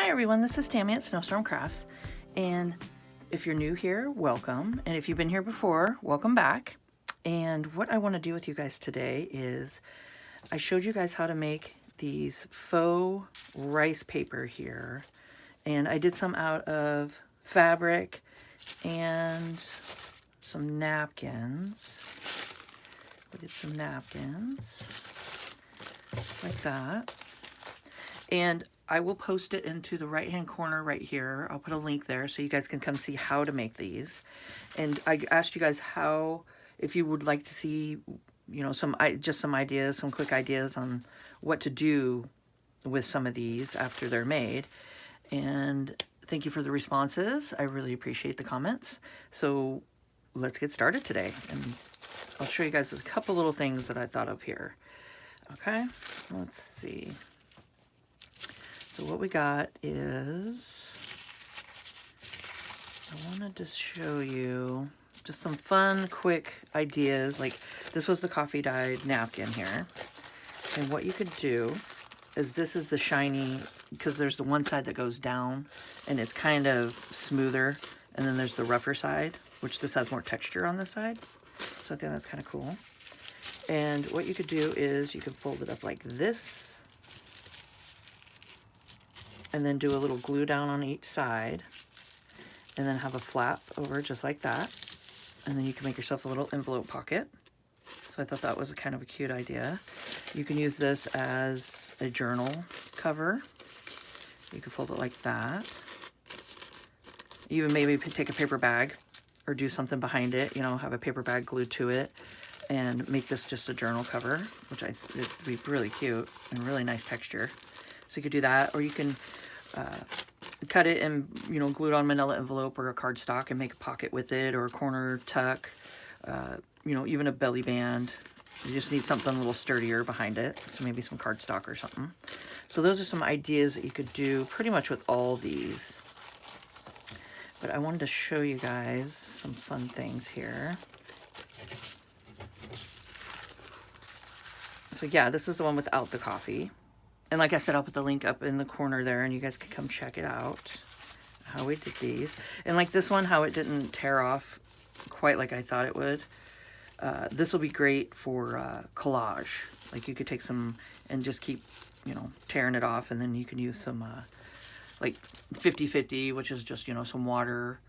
Hi everyone, this is Tammy at Snowstorm Crafts, and if you're new here, welcome, and if you've been here before, welcome back. And what I want to do with you guys today is I showed you guys how to make these faux rice paper here, and I did some out of fabric and some napkins. We did some napkins like that, and I will post it into the right hand corner right here. I'll put a link there so you guys can come see how to make these. And I asked you guys how, if you would like to see, you know, just some ideas, some quick ideas on what to do with some of these after they're made. And thank you for the responses. I really appreciate the comments. So let's get started today. And I'll show you guys a couple little things that I thought of here. Okay, let's see. So what we got is, I wanted to show you just some fun, quick ideas. Like this was the coffee dyed napkin here. And what you could do is, this is the shiny, because there's the one side that goes down and it's kind of smoother. And then there's the rougher side, which this has more texture on this side. So I think that's kind of cool. And what you could do is you could fold it up like this, and then do a little glue down on each side, and then have a flap over just like that. And then you can make yourself a little envelope pocket. So I thought that was a kind of a cute idea. You can use this as a journal cover. You can fold it like that. Even maybe take a paper bag or do something behind it, you know, have a paper bag glued to it and make this just a journal cover, which I think would be really cute and really nice texture. So you could do that, or you can cut it and, you know, glue it on manila envelope or a cardstock and make a pocket with it, or a corner tuck, you know, even a belly band. You just need something a little sturdier behind it, so maybe some cardstock or something. So those are some ideas that you could do pretty much with all these. But I wanted to show you guys some fun things here. So yeah, this is the one without the coffee. And like I said, I'll put the link up in the corner there and you guys can come check it out, how we did these. And like this one, how it didn't tear off quite like I thought it would. This will be great for collage. Like you could take some and just keep, you know, tearing it off, and then you can use some like 50-50, which is just, you know, some water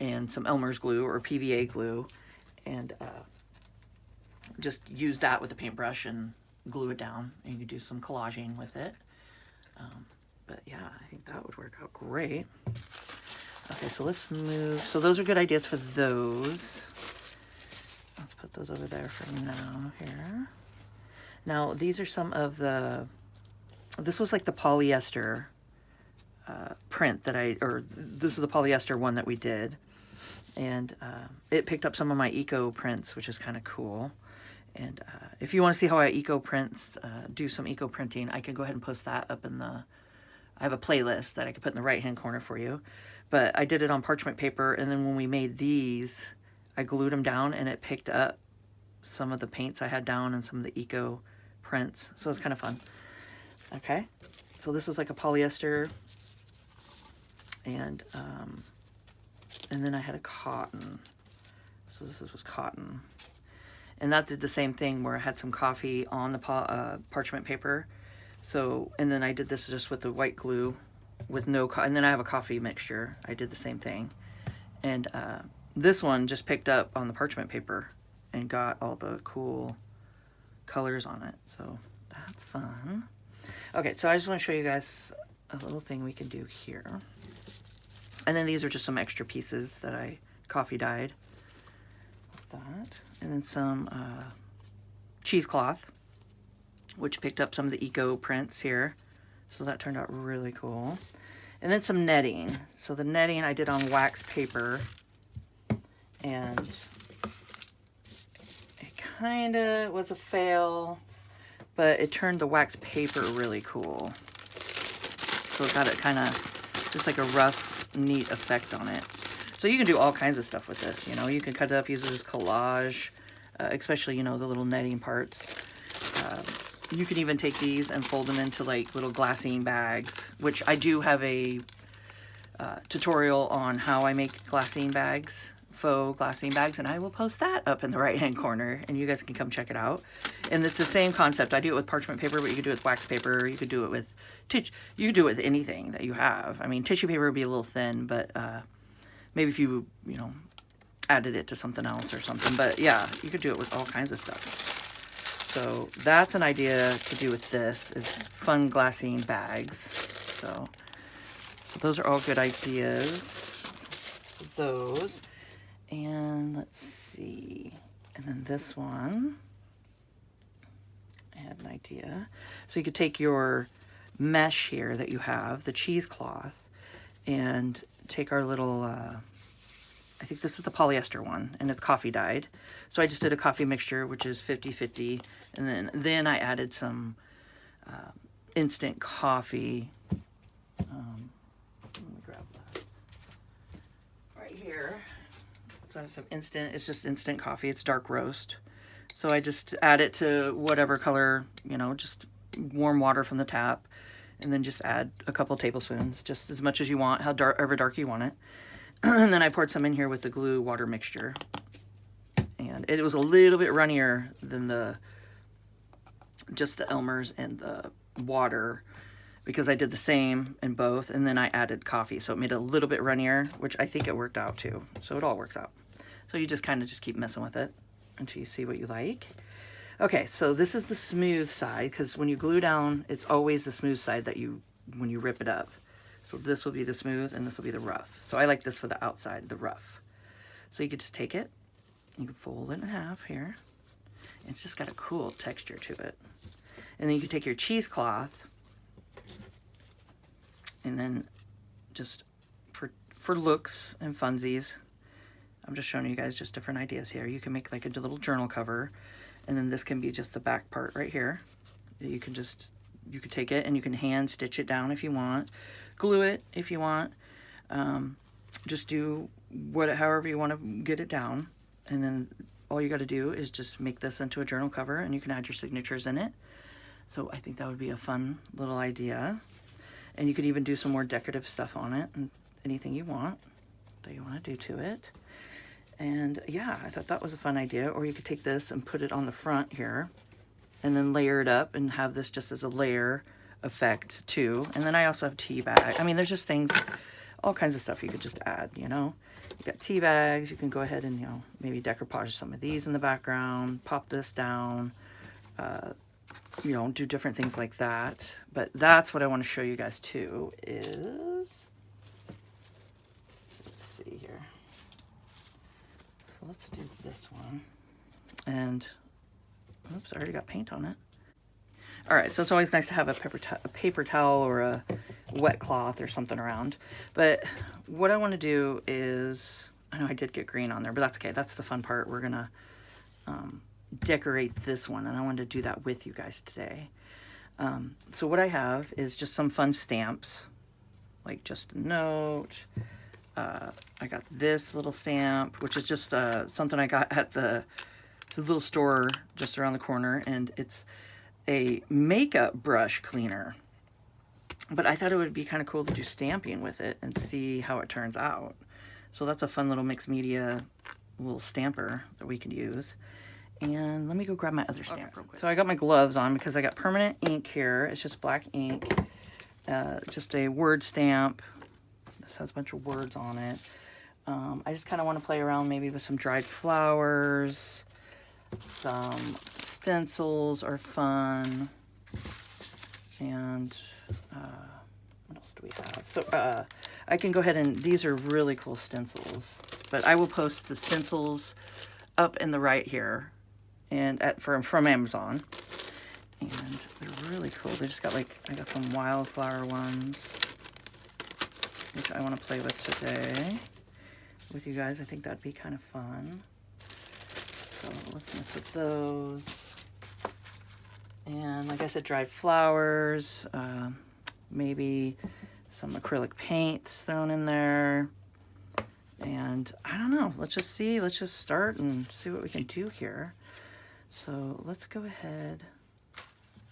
and some Elmer's glue or PVA glue, and just use that with a paintbrush and glue it down, and you can do some collaging with it. But yeah, I think that would work out great. Okay, so let's move. So those are good ideas for those. Let's put those over there for now here. Now these are some of the, this was like the polyester print that this is the polyester one that we did. And it picked up some of my eco prints, which is kind of cool. And if you want to see how I eco prints, do some eco printing, I can go ahead and post that up in the, I have a playlist that I can put in the right hand corner for you. But I did it on parchment paper, and then when we made these, I glued them down and it picked up some of the paints I had down and some of the eco prints. So it's kind of fun. Okay, so this was like a polyester, and then I had a cotton. So this was cotton. And that did the same thing where I had some coffee on the parchment paper. So, and then I did this just with the white glue with no, and then I have a coffee mixture. I did the same thing. And this one just picked up on the parchment paper and got all the cool colors on it. So that's fun. Okay, so I just want to show you guys a little thing we can do here. And then these are just some extra pieces that I coffee dyed. That, and then some cheesecloth, which picked up some of the eco prints here, so that turned out really cool. And then some netting. So the netting I did on wax paper, and it kind of was a fail, but it turned the wax paper really cool. So it got it kind of just like a rough, neat effect on it. So you can do all kinds of stuff with this, you know. You can cut it up, use it as collage, especially, you know, the little netting parts. you can even take these and fold them into like little glassine bags, which I do have a tutorial on how I make glassine bags, faux glassine bags, and I will post that up in the right hand corner and you guys can come check it out. And it's the same concept. I do it with parchment paper, but you could do it with wax paper, you could do it with you could do it with anything that you have. I mean, tissue paper would be a little thin, but maybe if you know, added it to something else or something. But yeah, you could do it with all kinds of stuff. So that's an idea to do with this, is fun glassine bags. So those are all good ideas. Those. And let's see. And then this one, I had an idea. So you could take your mesh here that you have, the cheesecloth, and take our little, I think this is the polyester one, and it's coffee dyed. So I just did a coffee mixture, which is 50-50. And then I added some instant coffee. Let me grab that. Right here. So I have some instant, it's just instant coffee. It's dark roast. So I just add it to whatever color, you know, just warm water from the tap. And then just add a couple tablespoons, just as much as you want, however dark you want it. And then I poured some in here with the glue water mixture. And it was a little bit runnier than just the Elmer's and the water, because I did the same in both, and then I added coffee, so it made it a little bit runnier, which I think it worked out too. So it all works out. So you just kind of just keep messing with it until you see what you like. Okay, so this is the smooth side, because when you glue down, it's always the smooth side that when you rip it up. So this will be the smooth and this will be the rough. So I like this for the outside, the rough. So you could just take it, you can fold it in half here. It's just got a cool texture to it. And then you can take your cheesecloth, and then just for looks and funsies, I'm just showing you guys just different ideas here. You can make like a little journal cover. And then this can be just the back part right here. You could take it and you can hand stitch it down if you want. Glue it if you want. Just do however you want to get it down. And then all you got to do is just make this into a journal cover, and you can add your signatures in it. So I think that would be a fun little idea. And you could even do some more decorative stuff on it, and anything you want that you want to do to it. And yeah, I thought that was a fun idea. Or you could take this and put it on the front here and then layer it up and have this just as a layer effect too. And then I also have tea bag. I mean, there's just things, all kinds of stuff you could just add, you know. You got tea bags. You can go ahead and, you know, maybe decoupage some of these in the background, pop this down, you know, do different things like that. But that's what I want to show you guys too is, let's see here. So let's do this one. And, oops, I already got paint on it. All right, so it's always nice to have a paper towel or a wet cloth or something around. But what I want to do is, I know I did get green on there, but that's okay. That's the fun part. We're going to decorate this one, and I wanted to do that with you guys today. So what I have is just some fun stamps, like just a note. I got this little stamp, which is just something I got at the little store just around the corner, and it's a makeup brush cleaner. But I thought it would be kind of cool to do stamping with it and see how it turns out. So that's a fun little mixed media little stamper that we could use. And let me go grab my other stamp real quick. So I got my gloves on because I got permanent ink here. It's just black ink, just a word stamp. This has a bunch of words on it. I just kind of want to play around maybe with some dried flowers. Some stencils are fun. And what else do we have? So I can go ahead and, these are really cool stencils. But I will post the stencils up in the right here, and from Amazon. And they're really cool. They just got like, I got some wildflower ones, which I want to play with today with you guys. I think that'd be kind of fun. So let's mess with those. And like I said, dried flowers, maybe some acrylic paints thrown in there. And I don't know, let's just see, let's just start and see what we can do here. So let's go ahead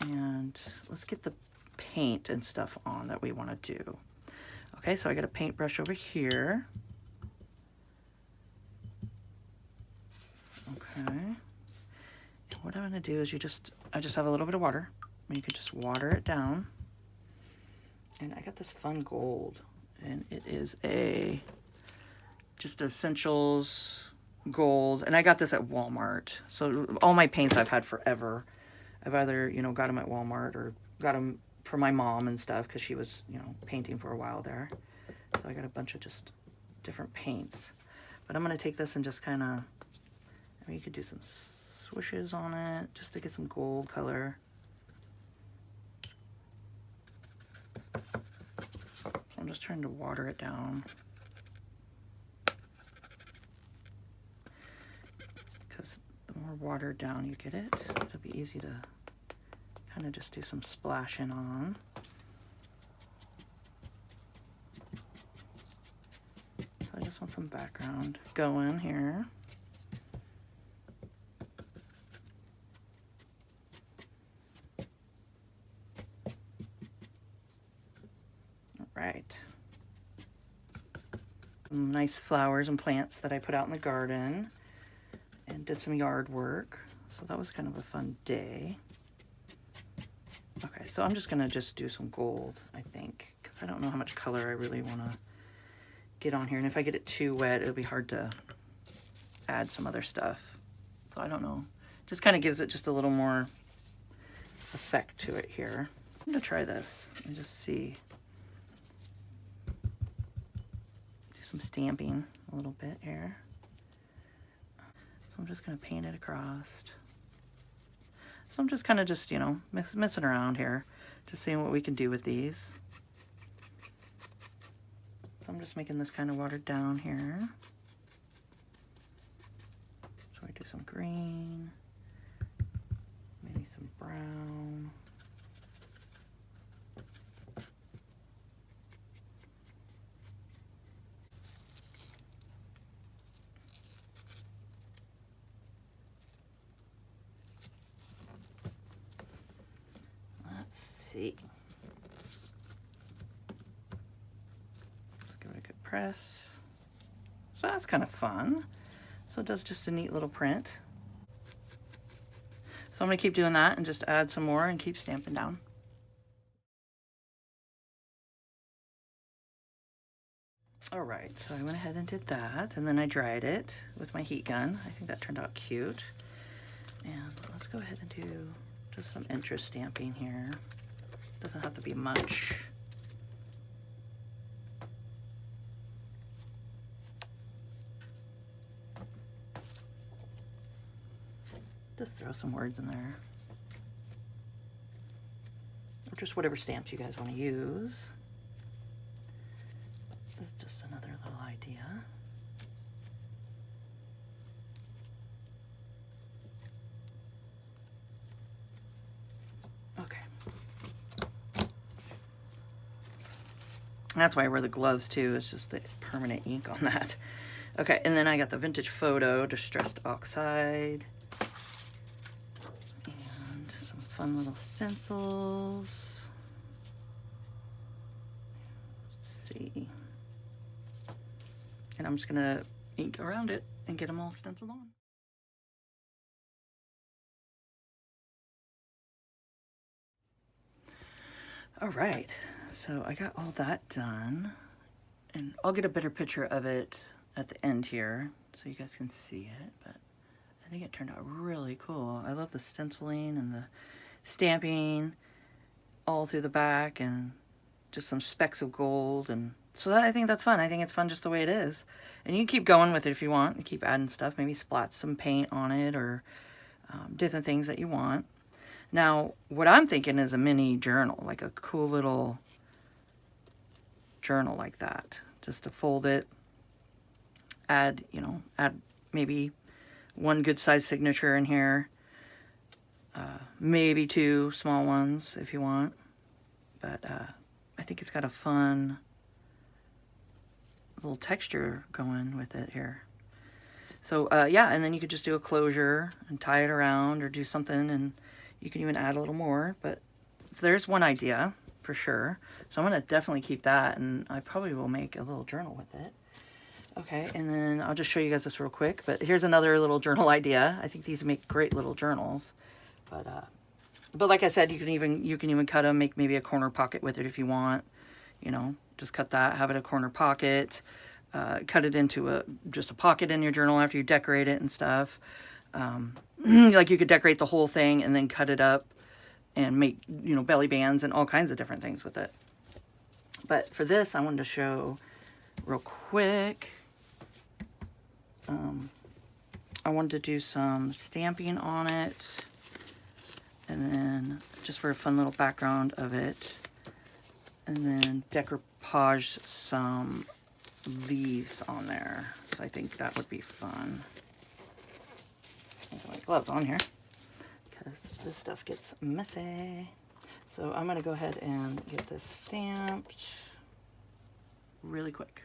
And let's get the paint and stuff on that we want to do. Okay, so I got a paintbrush over here. Okay. And what I'm going to do is I just have a little bit of water. You can just water it down. And I got this fun gold. And it is just Essentials gold. And I got this at Walmart. So all my paints I've had forever. I've either, you know, got them at Walmart or got them for my mom and stuff because she was, you know, painting for a while there. So I got a bunch of just different paints. But I'm going to take this and just kind of, I mean, you could do some swooshes on it just to get some gold color. So I'm just trying to water it down. Because the more watered down you get it, it'll be easy to kind of just do some splashing on. So I just want some background going here. All right. Some nice flowers and plants that I put out in the garden and did some yard work. So that was kind of a fun day. Okay, so I'm just gonna do some gold, I think, because I don't know how much color I really want to get on here. And if I get it too wet, it'll be hard to add some other stuff. So I don't know. Just kind of gives it just a little more effect to it here. I'm gonna try this and just see. Do some stamping a little bit here. So I'm just gonna paint it across. So I'm just kind of you know, messing around here, just seeing what we can do with these. So I'm just making this kind of watered down here. So I do some green, maybe some brown. See. Let's give it a good press. So that's kind of fun. So it does just a neat little print. So I'm going to keep doing that and just add some more and keep stamping down. All right, so I went ahead and did that, and then I dried it with my heat gun. I think that turned out cute. And let's go ahead and do just some interest stamping here. Doesn't have to be much. Just throw some words in there. Or just whatever stamps you guys want to use. That's just another little idea. Okay. That's why I wear the gloves too. It's just the permanent ink on that. Okay, and then I got the Vintage Photo Distressed Oxide. And some fun little stencils. Let's see. And I'm just gonna ink around it and get them all stenciled on. All right, so I got all that done, and I'll get a better picture of it at the end here so you guys can see it, but I think it turned out really cool. I love the stenciling and the stamping all through the back and just some specks of gold, and so I think that's fun. I think it's fun just the way it is. And you can keep going with it if you want, and keep adding stuff, maybe splat some paint on it or different things that you want. Now, what I'm thinking is a mini journal, like a cool little journal like that. Just to fold it, add maybe one good size signature in here, maybe 2 small ones if you want. But I think it's got a fun little texture going with it here. So yeah, and then you could just do a closure and tie it around or do something, and You can even add a little more, but there's one idea for sure. So I'm going to definitely keep that, and I probably will make a little journal with it. Okay, and then I'll just show you guys this real quick, but here's another little journal idea. I think these make great little journals, but like I said, you can even cut them, make maybe a corner pocket with it if you want, you know, just cut that, have it a corner pocket, cut it into just a pocket in your journal after you decorate it and stuff. Like you could decorate the whole thing and then cut it up and make, you know, belly bands and all kinds of different things with it. But for this, I wanted to show real quick. I wanted to do some stamping on it, and then just for a fun little background of it, and then decoupage some leaves on there. So I think that would be fun. I have my gloves on here because this stuff gets messy. So I'm going to go ahead and get this stamped really quick.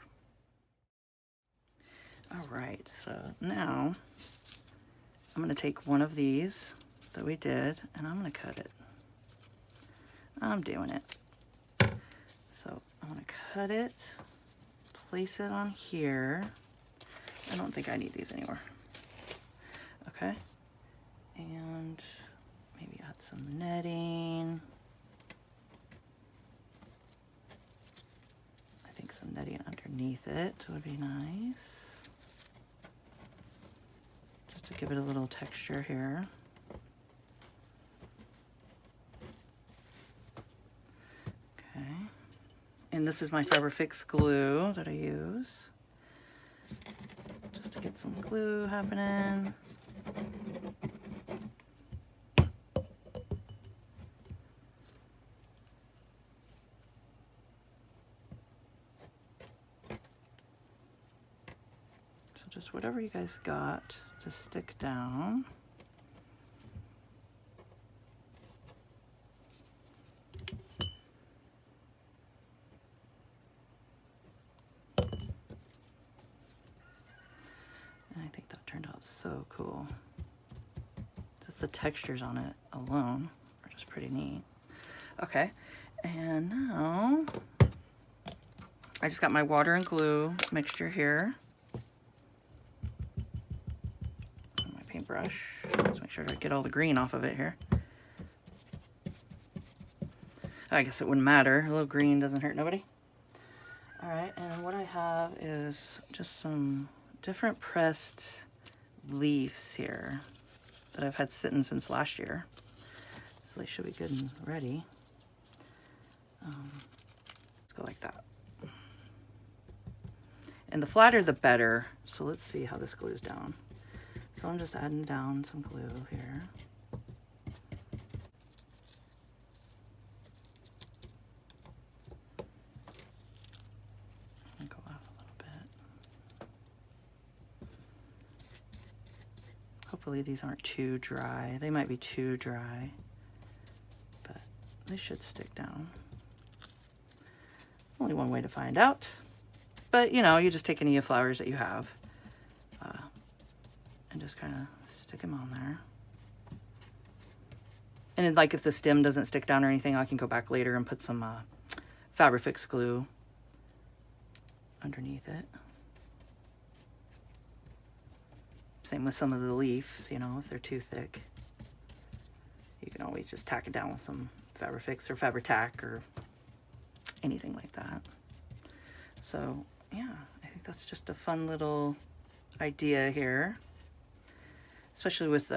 All right, so now I'm going to take one of these that we did, and I'm going to cut it. I'm doing it. So I'm going to cut it, place it on here. I don't think I need these anymore. Okay, and maybe add some netting. I think some netting underneath it would be nice. To give it a little texture here. Okay, and this is my Fix glue that I use just to get some glue happening. So just whatever you guys got to stick down. And I think that turned out so cool. Just the textures on it alone are just pretty neat. Okay, and now I just got my water and glue mixture here. Brush. Let's make sure to get all the green off of it here. I guess it wouldn't matter. A little green doesn't hurt nobody. All right, and what I have is just some different pressed leaves here that I've had sitting since last year. So they should be good and ready. Let's go like that. And the flatter the better. So let's see how this glues down. So I'm just adding down some glue here. I'll go out a little bit. Hopefully these aren't too dry. They might be too dry, but they should stick down. There's only one way to find out. But, you know, you just take any flowers that you have. And just kind of stick them on there. And then, like, if the stem doesn't stick down or anything, I can go back later and put some Fix glue underneath it. Same with some of the leaves, you know, if they're too thick. You can always just tack it down with some Fix or Fabri-Tac or anything like that. So, yeah, I think that's just a fun little idea here. Especially with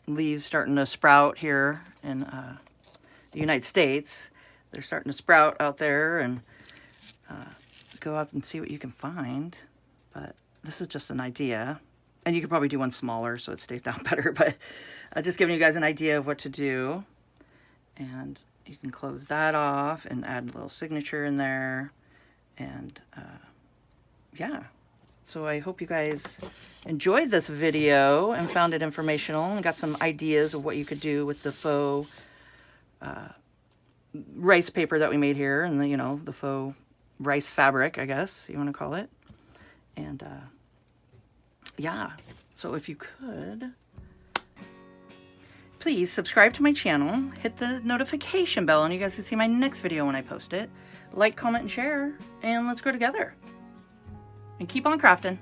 leaves starting to sprout here in the United States. They're starting to sprout out there, and go out and see what you can find. But this is just an idea. And you could probably do one smaller so it stays down better. But just giving you guys an idea of what to do. And you can close that off and add a little signature in there. And yeah. So I hope you guys enjoyed this video and found it informational and got some ideas of what you could do with the faux rice paper that we made here, and the, you know, the faux rice fabric, I guess you want to call it. And yeah, so if you could please subscribe to my channel, hit the notification bell, and you guys can see my next video when I post it. Like, comment, and share, and let's grow together. And keep on crafting.